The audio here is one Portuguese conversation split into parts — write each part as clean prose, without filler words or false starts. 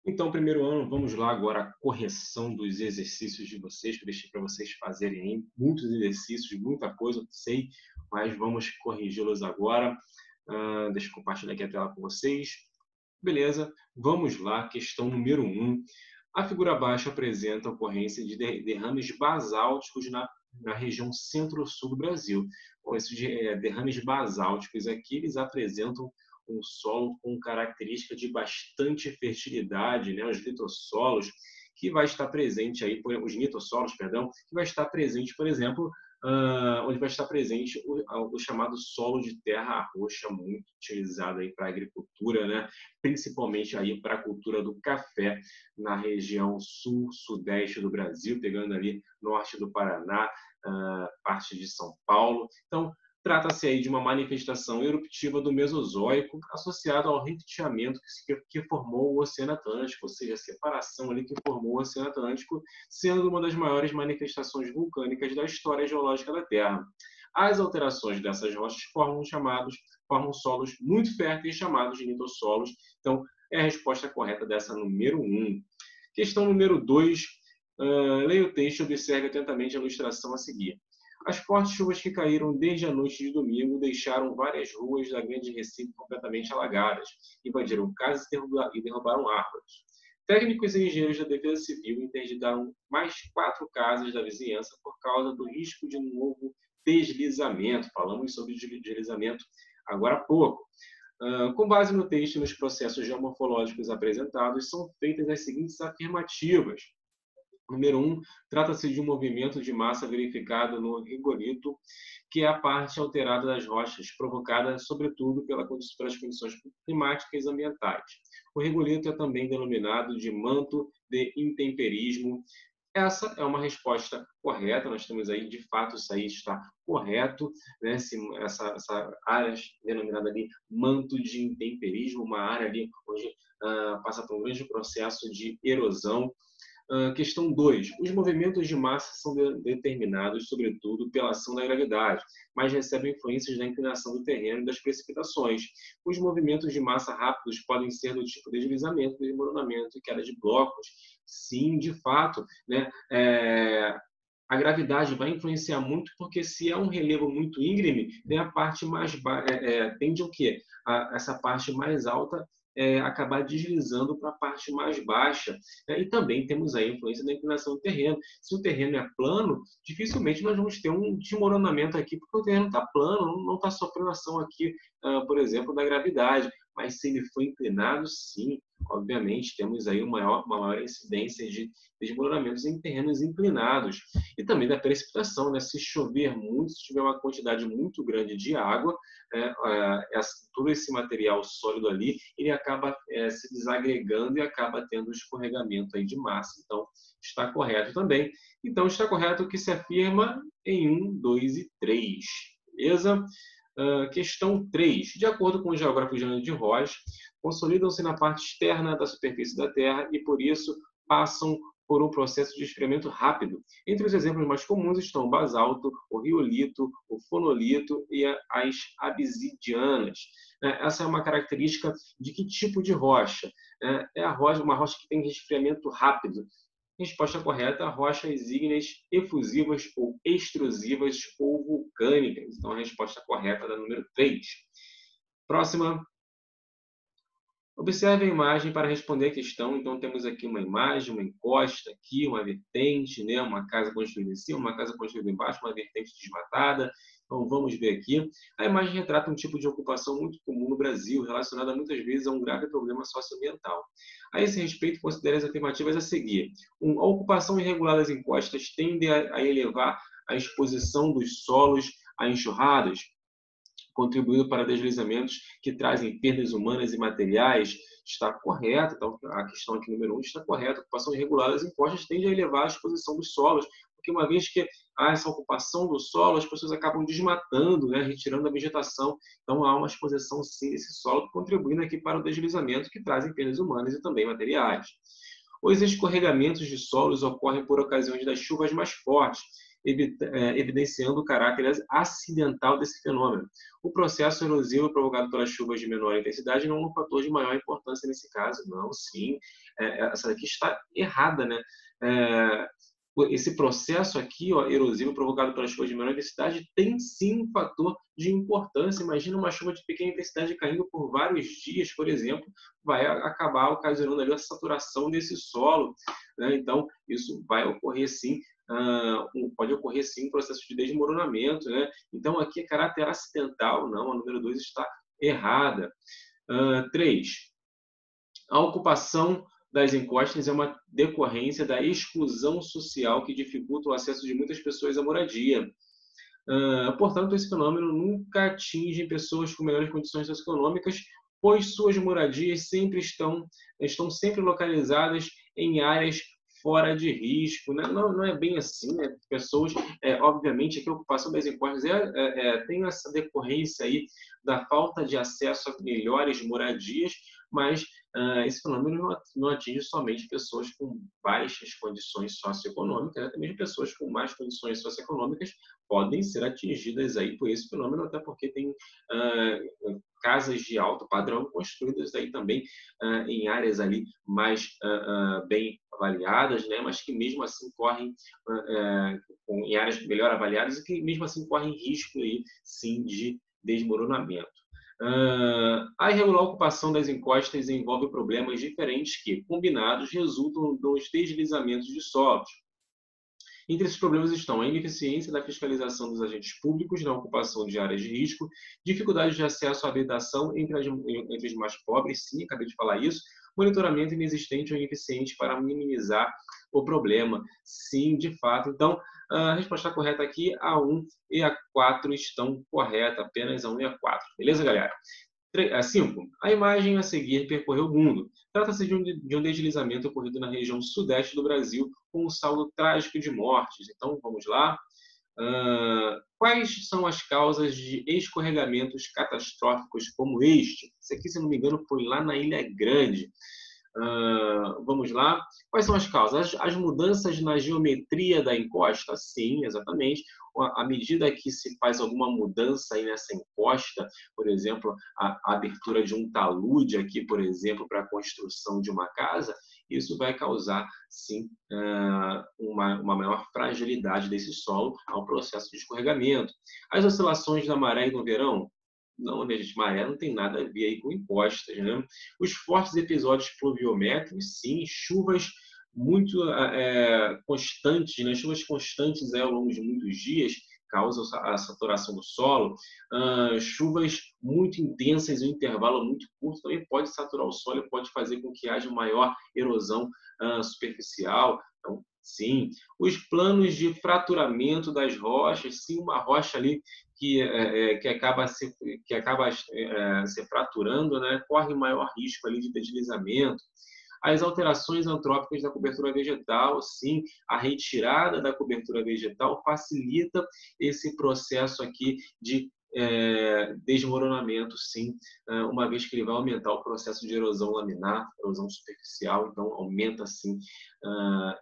Então, primeiro ano, vamos lá agora a correção dos exercícios de vocês, que eu deixei para vocês fazerem aí muitos exercícios, muita coisa, eu sei, mas vamos corrigi-los agora. Deixa eu compartilhar aqui a tela com vocês. Beleza, vamos lá, questão número um. A figura abaixo apresenta a ocorrência de derrames basálticos na região centro-sul do Brasil. Bom, esses derrames basálticos aqui, eles apresentam um solo com característica de bastante fertilidade, né? Os litossolos, que vai estar presente aí, os litossolos, perdão, que vai estar presente, por exemplo, onde vai estar presente o chamado solo de terra roxa, muito utilizado aí para a agricultura, né? Principalmente aí para a cultura do café na região sul-sudeste do Brasil, pegando ali norte do Paraná, parte de São Paulo. Então, trata-se aí de uma manifestação eruptiva do Mesozoico associada ao riptiamento que formou o Oceano Atlântico, ou seja, a separação ali que formou o Oceano Atlântico, sendo uma das maiores manifestações vulcânicas da história geológica da Terra. As alterações dessas rochas formam solos muito férteis chamados de litossolos. Então, é a resposta correta dessa número 1. Questão número 2. Leia o texto e observe atentamente a ilustração a seguir. As fortes chuvas que caíram desde a noite de domingo deixaram várias ruas da Grande Recife completamente alagadas, invadiram casas e derrubaram árvores. Técnicos e engenheiros da Defesa Civil interditaram mais 4 casas da vizinhança por causa do risco de um novo deslizamento. Falamos sobre deslizamento agora há pouco. Com base no texto e nos processos geomorfológicos apresentados, são feitas as seguintes afirmativas. Número 1, trata-se de um movimento de massa verificado no regolito, que é a parte alterada das rochas, provocada, sobretudo, pelas condições climáticas e ambientais. O regolito é também denominado de manto de intemperismo. Essa é uma resposta correta, nós temos aí, de fato, isso aí está correto, né? Essa área denominada ali manto de intemperismo, uma área ali onde passa por um grande processo de erosão. Questão 2. Os movimentos de massa são determinados, sobretudo, pela ação da gravidade, mas recebem influências da inclinação do terreno e das precipitações. Os movimentos de massa rápidos podem ser do tipo deslizamento, desmoronamento e queda de blocos. Sim, de fato, né? A gravidade vai influenciar muito, porque se é um relevo muito íngreme, né, a parte mais tende o quê? Essa parte mais alta acabar deslizando para a parte mais baixa. Né? E também temos aí a influência da inclinação do terreno. Se o terreno é plano, dificilmente nós vamos ter um desmoronamento aqui, porque o terreno está plano, não está sofrendo ação aqui, por exemplo, da gravidade. Mas se ele for inclinado, sim, obviamente temos aí uma maior incidência de desmoronamentos em terrenos inclinados. E também da precipitação, né? Se chover muito, se tiver uma quantidade muito grande de água, todo esse material sólido ali, ele acaba se desagregando e acaba tendo escorregamento aí de massa. Então, está correto também. Então, está correto o que se afirma em 1, 2 e 3. Beleza? Questão 3. De acordo com o geógrafo Jânio de Rocha, consolidam-se na parte externa da superfície da Terra e, por isso, passam por um processo de esfriamento rápido. Entre os exemplos mais comuns estão o basalto, o riolito, o fonolito e as absidianas. Essa é uma característica de que tipo de rocha? É uma rocha que tem resfriamento rápido. Resposta correta: rochas ígneas efusivas ou extrusivas ou vulcânicas. Então, a resposta correta é da número 3. Próxima. Observe a imagem para responder a questão. Então, temos aqui uma imagem, uma encosta, aqui, uma vertente, né? Uma casa construída em cima, uma casa construída embaixo, uma vertente desmatada. Então, vamos ver aqui. A imagem retrata um tipo de ocupação muito comum no Brasil, relacionada muitas vezes a um grave problema socioambiental. A esse respeito, considere as afirmativas a seguir. A ocupação irregular das encostas tende a elevar a exposição dos solos a enxurradas, contribuindo para deslizamentos que trazem perdas humanas e materiais. Está correto, então a questão aqui número 1 está correta. A ocupação irregular das encostas tende a elevar a exposição dos solos, porque uma vez que há essa ocupação do solo, as pessoas acabam desmatando, né, retirando a vegetação. Então há uma exposição sim desse solo, contribuindo aqui para o deslizamento que trazem perdas humanas e também materiais. Os escorregamentos de solos ocorrem por ocasiões das chuvas mais fortes. evidenciando o caráter acidental desse fenômeno. O processo erosivo provocado pelas chuvas de menor intensidade não é um fator de maior importância nesse caso. Não, sim. Essa daqui está errada, né? Esse processo aqui, ó, erosivo provocado pelas chuvas de menor intensidade, tem sim um fator de importância. Imagina uma chuva de pequena intensidade caindo por vários dias, por exemplo, vai acabar ocasionando ali a saturação desse solo, né? Então, isso vai ocorrer sim, pode ocorrer sim um processo de desmoronamento, né? Então, aqui é caráter acidental, não, a número 2 está errada. 3. A ocupação das encostas é uma decorrência da exclusão social que dificulta o acesso de muitas pessoas à moradia. Portanto, esse fenômeno nunca atinge pessoas com melhores condições socioeconômicas, pois suas moradias estão sempre localizadas em áreas fora de risco, né? Não é bem assim, né? Pessoas, obviamente, que a ocupação das encostas tem essa decorrência aí da falta de acesso a melhores moradias, mas esse fenômeno não atinge somente pessoas com baixas condições socioeconômicas, né? Também pessoas com mais condições socioeconômicas podem ser atingidas aí por esse fenômeno, até porque tem casas de alto padrão construídas aí também em áreas ali mais bem avaliadas, né? Mas que mesmo assim correm em áreas melhor avaliadas e que mesmo assim correm risco aí, sim, de desmoronamento. A irregular ocupação das encostas envolve problemas diferentes que, combinados, resultam dos deslizamentos de solos. Entre esses problemas estão a ineficiência da fiscalização dos agentes públicos na ocupação de áreas de risco, dificuldade de acesso à habitação entre os mais pobres, sim, acabei de falar isso, monitoramento inexistente ou ineficiente para minimizar o problema, sim, de fato. Então, a resposta correta aqui, a 1 e a 4 estão corretas, apenas a 1 e a 4. Beleza, galera? 5. A imagem a seguir percorreu o mundo. Trata-se de um deslizamento ocorrido na região sudeste do Brasil, com um saldo trágico de mortes. Então, vamos lá. Quais são as causas de escorregamentos catastróficos como este? Isso aqui, se não me engano, foi lá na Ilha Grande. Vamos lá. Quais são as causas? As mudanças na geometria da encosta? Sim, exatamente. À medida que se faz alguma mudança aí nessa encosta, por exemplo, a abertura de um talude aqui, por exemplo, para a construção de uma casa, isso vai causar, sim, uma maior fragilidade desse solo ao processo de escorregamento. As oscilações da maré e do verão? Não, né, gente? Maré não tem nada a ver aí com encostas, né? Os fortes episódios pluviométricos, sim. Chuvas muito constantes, né? Chuvas constantes ao longo de muitos dias causam a saturação do solo. Chuvas muito intensas em um intervalo muito curto também pode saturar o solo e pode fazer com que haja maior erosão superficial. Então, sim. Os planos de fraturamento das rochas, sim, uma rocha ali que acaba se fraturando, né, corre maior risco ali de deslizamento. As alterações antrópicas da cobertura vegetal, sim, a retirada da cobertura vegetal facilita esse processo aqui de desmoronamento, sim, uma vez que ele vai aumentar o processo de erosão laminar, erosão superficial, então aumenta, sim,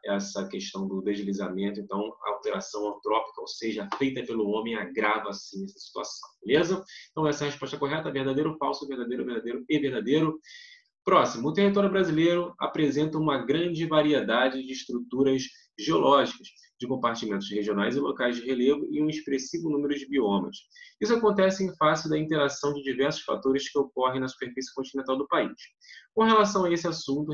essa questão do deslizamento. Então, a alteração antrópica, ou seja, feita pelo homem, agrava, sim, essa situação, beleza? Então, essa é a resposta correta, verdadeiro, falso, verdadeiro, verdadeiro e verdadeiro. Próximo, o território brasileiro apresenta uma grande variedade de estruturas geológicas, de compartimentos regionais e locais de relevo e um expressivo número de biomas. Isso acontece em face da interação de diversos fatores que ocorrem na superfície continental do país. Com relação a esse assunto,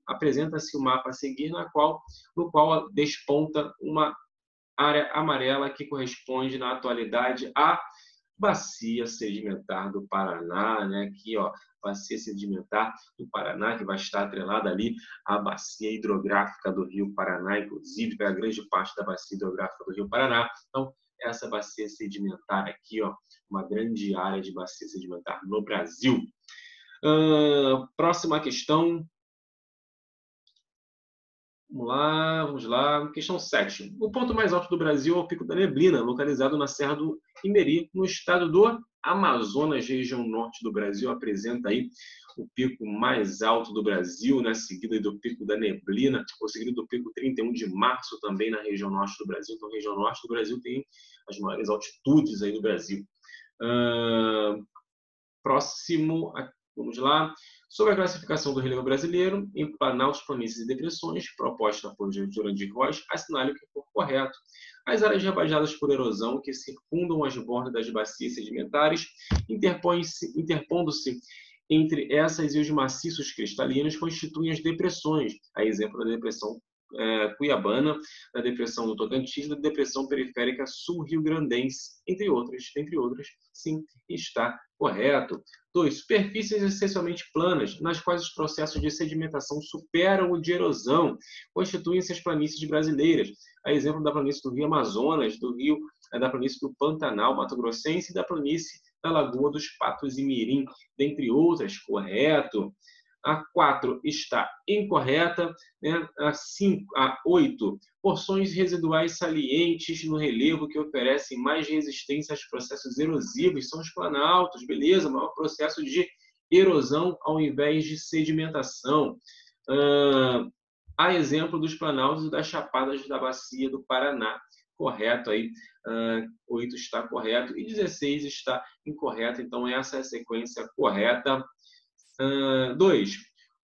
apresenta-se o mapa a seguir, no qual desponta uma área amarela que corresponde, na atualidade, à Bacia Sedimentar do Paraná, né? Aqui, ó, Bacia Sedimentar do Paraná, que vai estar atrelada ali à Bacia Hidrográfica do Rio Paraná, inclusive, é a grande parte da Bacia Hidrográfica do Rio Paraná. Então, essa bacia sedimentar aqui, ó, uma grande área de bacia sedimentar no Brasil. Próxima questão. Vamos lá. Questão 7. O ponto mais alto do Brasil é o Pico da Neblina, localizado na Serra do Imeri, no estado do Amazonas, região norte do Brasil, apresenta aí o pico mais alto do Brasil, né? Seguido do pico da neblina, ou seguido do pico 31 de março também na região norte do Brasil. Então, a região norte do Brasil tem as maiores altitudes aí do Brasil. Próximo, vamos lá. Sobre a classificação do relevo brasileiro, em planaltos, planícies e depressões, proposta por Jurandir Rocha, assinale o que for correto. As áreas rebaixadas por erosão que circundam as bordas das bacias sedimentares, interpondo-se entre essas e os maciços cristalinos, constituem as depressões, a exemplo da depressão Cuiabana, da depressão do Tocantins, da depressão periférica sul-rio-grandense, entre outras, sim, está correto. 2. Superfícies essencialmente planas, nas quais os processos de sedimentação superam o de erosão, constituem-se as planícies brasileiras, a exemplo da planície do Rio Amazonas, da planície do Pantanal Mato-Grossense e da planície da Lagoa dos Patos e Mirim, dentre outras, correto. A 4 está incorreta, né? A 8, porções residuais salientes no relevo que oferecem mais resistência aos processos erosivos são os planaltos, beleza? Maior processo de erosão ao invés de sedimentação. A exemplo dos planaltos e das chapadas da bacia do Paraná. Correto aí, 8 está correto e 16 está incorreto, então essa é a sequência correta. 2.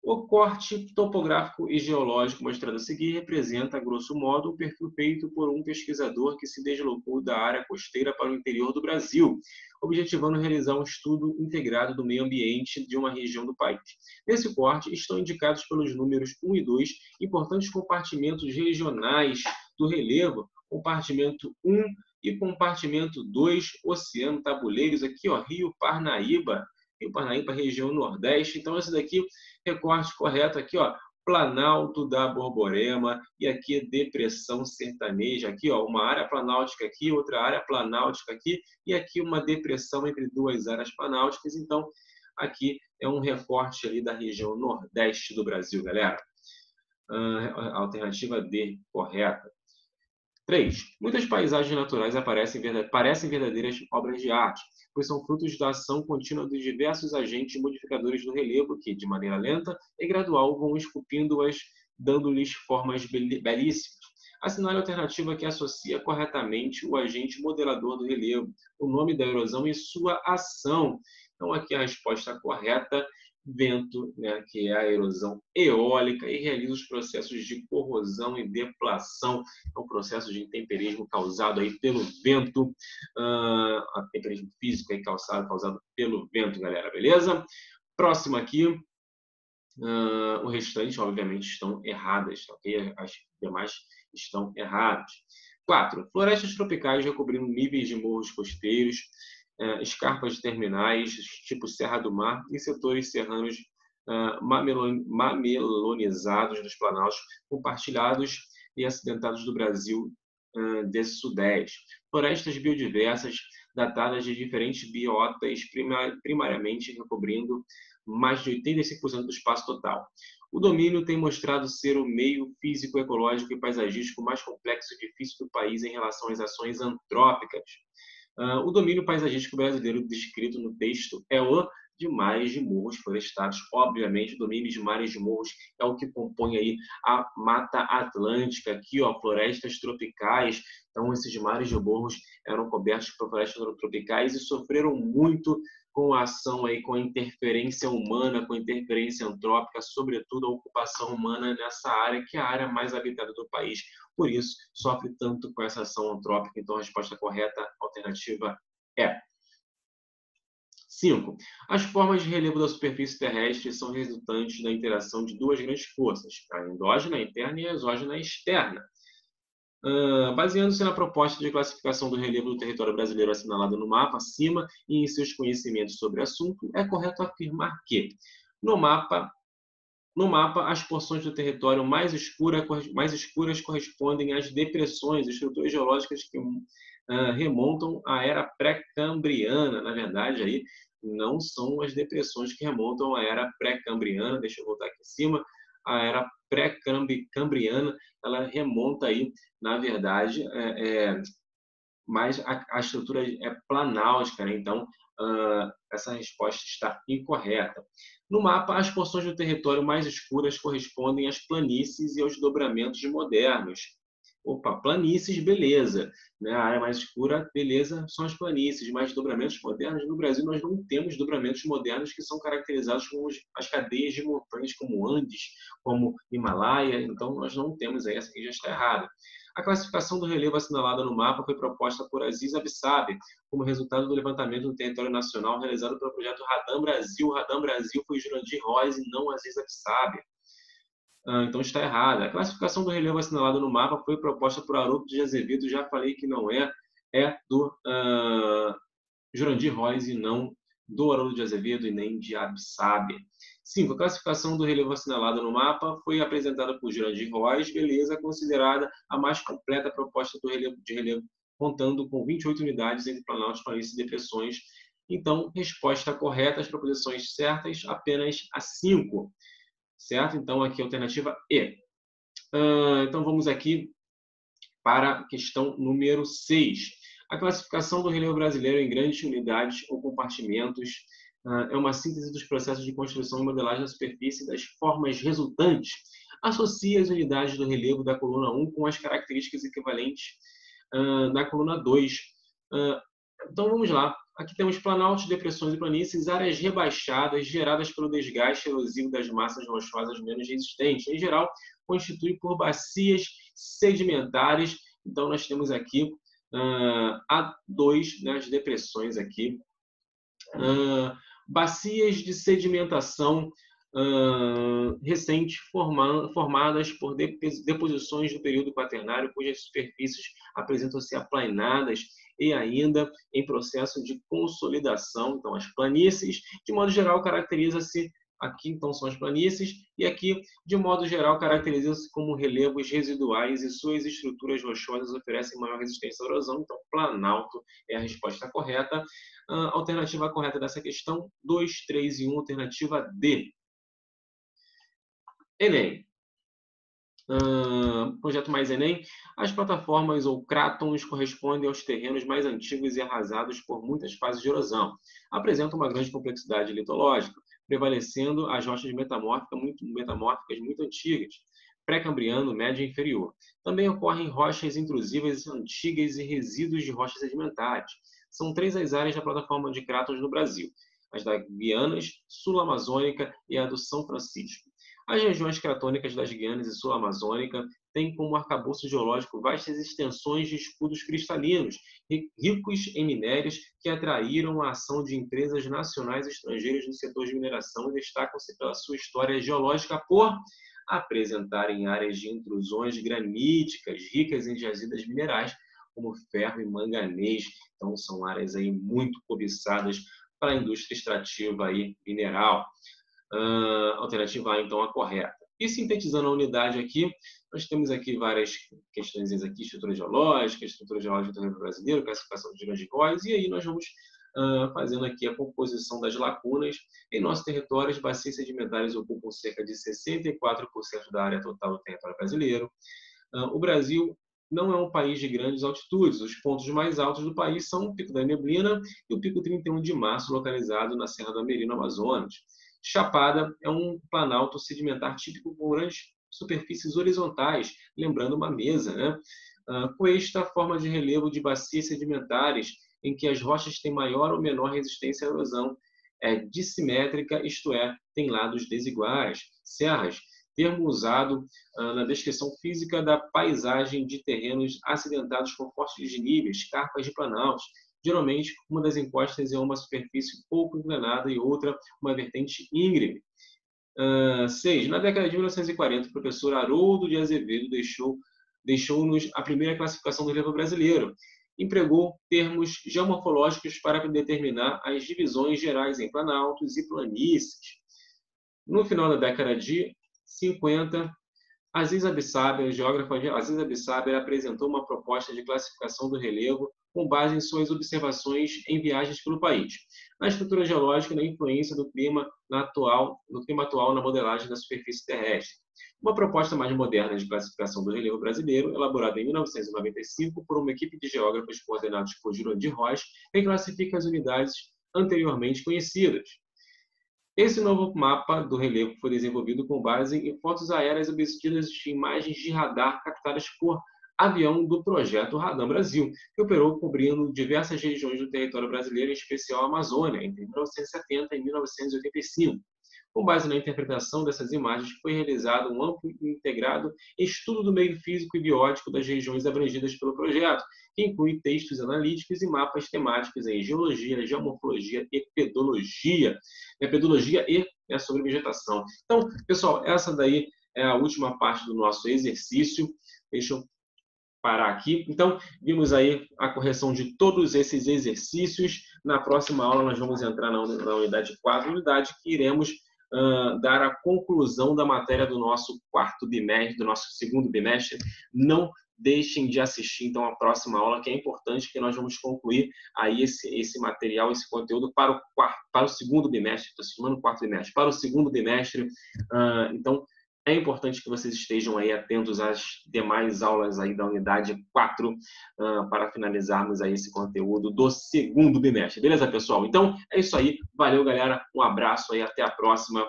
O corte topográfico e geológico mostrado a seguir representa, grosso modo, o perfil feito por um pesquisador que se deslocou da área costeira para o interior do Brasil, objetivando realizar um estudo integrado do meio ambiente de uma região do país. Nesse corte estão indicados pelos números 1 e 2 importantes compartimentos regionais do relevo, compartimento 1 e compartimento 2, Oceano Tabuleiros, aqui, ó, Rio Parnaíba, região Nordeste. Então, esse daqui, recorte correto aqui, ó, Planalto da Borborema, e aqui Depressão Sertaneja, aqui, ó, uma área planáltica aqui, outra área planáltica aqui, e aqui uma depressão entre duas áreas planálticas. Então, aqui é um recorte ali da região Nordeste do Brasil, galera. Alternativa D, correta. 3. Muitas paisagens naturais parecem verdadeiras obras de arte, pois são frutos da ação contínua de diversos agentes modificadores do relevo que, de maneira lenta e gradual, vão esculpindo-as, dando-lhes formas belíssimas. Assinale a alternativa que associa corretamente o agente modelador do relevo, o nome da erosão e sua ação. Então, aqui a resposta correta, vento, né, que é a erosão eólica, e realiza os processos de corrosão e deflação. É um processo de intemperismo causado aí pelo vento, intemperismo físico aí causado pelo vento, galera, beleza? Próximo aqui, o restante, obviamente, estão erradas, ok? As demais estão erradas. 4. Florestas tropicais recobrindo níveis de morros costeiros, escarpas terminais, tipo Serra do Mar, e setores serranos mamelonizados dos planaltos compartilhados e acidentados do Brasil desse sudeste. Florestas biodiversas, datadas de diferentes biotas, primariamente recobrindo mais de 85% do espaço total. O domínio tem mostrado ser o meio físico, ecológico e paisagístico mais complexo e difícil do país em relação às ações antrópicas. O domínio paisagístico brasileiro descrito no texto é o de mares de morros florestados. Obviamente, o domínio de mares de morros é o que compõe aí a Mata Atlântica, aqui, ó, florestas tropicais. Então, esses mares de morros eram cobertos por florestas tropicais e sofreram muito com a ação aí, com a interferência humana, com a interferência antrópica, sobretudo a ocupação humana nessa área, que é a área mais habitada do país. Por isso, sofre tanto com essa ação antrópica. Então, a resposta correta, a alternativa é 5. As formas de relevo da superfície terrestre são resultantes da interação de duas grandes forças, a endógena interna e a exógena externa. Baseando-se na proposta de classificação do relevo do território brasileiro assinalada no mapa acima e em seus conhecimentos sobre o assunto, é correto afirmar que, no mapa, as porções do território mais escuras correspondem às depressões, estruturas geológicas que remontam à era pré-cambriana. Na verdade, aí não são as depressões que remontam à era pré-cambriana. Deixa eu voltar aqui em cima. A era pré-cambriana, ela remonta aí, na verdade, mas a estrutura é planáutica, né? Então, essa resposta está incorreta. No mapa, as porções do território mais escuras correspondem às planícies e aos dobramentos modernos. Opa, planícies, beleza. Né? A área mais escura, beleza, são as planícies, mas dobramentos modernos, no Brasil nós não temos dobramentos modernos que são caracterizados como as cadeias de montanhas como Andes, como Himalaia, então nós não temos aí, essa aqui já está errada. A classificação do relevo assinalada no mapa foi proposta por Aziz Absaber, como resultado do levantamento do território nacional realizado pelo projeto Radam Brasil. Radam Brasil foi Jurandir Rois e não Aziz Absaber. Então está errada. A classificação do relevo assinalado no mapa foi proposta por Haroldo de Azevedo, já falei que não é do Jurandir Rois e não do Haroldo de Azevedo e nem de Absaber. 5. A classificação do relevo assinalado no mapa foi apresentada por Jurandir Rois, beleza, considerada a mais completa proposta de relevo, contando com 28 unidades entre planaltos, planícies e depressões. Então, resposta correta, as proposições certas, apenas a 5. Certo? Então, aqui a alternativa E. Então, vamos aqui para a questão número 6. A classificação do relevo brasileiro em grandes unidades ou compartimentos é uma síntese dos processos de construção e modelagem da superfície das formas resultantes. Associa as unidades do relevo da coluna 1 com as características equivalentes da coluna 2. Então, vamos lá. Aqui temos planaltos, depressões e planícies, áreas rebaixadas geradas pelo desgaste erosivo das massas rochosas menos resistentes. Em geral, constitui por bacias sedimentares. Então, nós temos aqui A2, né, as depressões aqui. Bacias de sedimentação recente formadas por deposições do período quaternário, cujas superfícies apresentam-se aplainadas e ainda em processo de consolidação. Então, as planícies, de modo geral, caracteriza-se aqui, então, são as planícies, e aqui, de modo geral, caracteriza-se como relevos residuais e suas estruturas rochosas oferecem maior resistência à erosão. Então, planalto é a resposta correta. A alternativa correta dessa questão, 2, 3 e 1, alternativa D. Enem. Projeto Mais Enem. As plataformas ou crátons correspondem aos terrenos mais antigos e arrasados por muitas fases de erosão. Apresentam uma grande complexidade litológica, prevalecendo as rochas metamórficas muito antigas, pré-cambriano, médio e inferior. Também ocorrem rochas intrusivas antigas e resíduos de rochas sedimentares. São 3 as áreas da plataforma de crátons no Brasil: as da Guianas, Sul-Amazônica e a do São Francisco. As regiões cratônicas das Guianas e Sul-Amazônica têm como arcabouço geológico vastas extensões de escudos cristalinos, ricos em minérios, que atraíram a ação de empresas nacionais e estrangeiras no setor de mineração e destacam-se pela sua história geológica por apresentarem áreas de intrusões graníticas ricas em jazidas minerais, como ferro e manganês. Então, são áreas aí muito cobiçadas para a indústria extrativa aí, mineral. Alternativa A, então, a correta. E sintetizando a unidade aqui, nós temos aqui várias questões aqui: estrutura geológica do terreno brasileiro, classificação de Jurandir Rois, e aí nós vamos fazendo aqui a composição das lacunas. Em nossos territórios, bacias sedimentares ocupam cerca de 64% da área total do território brasileiro. O Brasil não é um país de grandes altitudes. Os pontos mais altos do país são o Pico da Neblina e o Pico 31 de Março, localizado na Serra do Amerino, Amazonas. Chapada é um planalto sedimentar típico com grandes superfícies horizontais, lembrando uma mesa, né? Com esta forma de relevo de bacias sedimentares, em que as rochas têm maior ou menor resistência à erosão, é dissimétrica, isto é, tem lados desiguais. Serras, termo usado na descrição física da paisagem de terrenos acidentados com fortes desníveis, carpas de planaltos. Geralmente, uma das encostas é uma superfície pouco inclinada e outra uma vertente íngreme. 6. Na década de 1940, o professor Haroldo de Azevedo deixou-nos a primeira classificação do relevo brasileiro. Empregou termos geomorfológicos para determinar as divisões gerais em planaltos e planícies. No final da década de 50, Aziz Absaber, o geógrafo Aziz Absaber, apresentou uma proposta de classificação do relevo com base em suas observações em viagens pelo país. Na estrutura geológica e na influência do clima atual na modelagem da superfície terrestre. Uma proposta mais moderna de classificação do relevo brasileiro, elaborada em 1995 por uma equipe de geógrafos coordenados por Jurandir Rocha, que classifica as unidades anteriormente conhecidas. Esse novo mapa do relevo foi desenvolvido com base em fotos aéreas obtidas de imagens de radar captadas por avião do projeto Radam Brasil, que operou cobrindo diversas regiões do território brasileiro, em especial a Amazônia, entre 1970 e 1985. Com base na interpretação dessas imagens, foi realizado um amplo e integrado estudo do meio físico e biótico das regiões abrangidas pelo projeto, que inclui textos analíticos e mapas temáticos em geologia, geomorfologia e pedologia. Pedologia é sobre vegetação. Então, pessoal, essa daí é a última parte do nosso exercício. Deixa eu parar aqui. Então, vimos aí a correção de todos esses exercícios. Na próxima aula, nós vamos entrar na unidade 4, unidade que iremos dar a conclusão da matéria do nosso quarto bimestre, do nosso segundo bimestre. Não deixem de assistir, então, a próxima aula, que é importante, que nós vamos concluir aí esse material, esse conteúdo para o segundo bimestre, estou chamando quarto bimestre, para o segundo bimestre. Então, é importante que vocês estejam aí atentos às demais aulas aí da unidade 4 para finalizarmos aí esse conteúdo do segundo bimestre. Beleza, pessoal? Então, é isso aí. Valeu, galera. Um abraço aí. Até a próxima.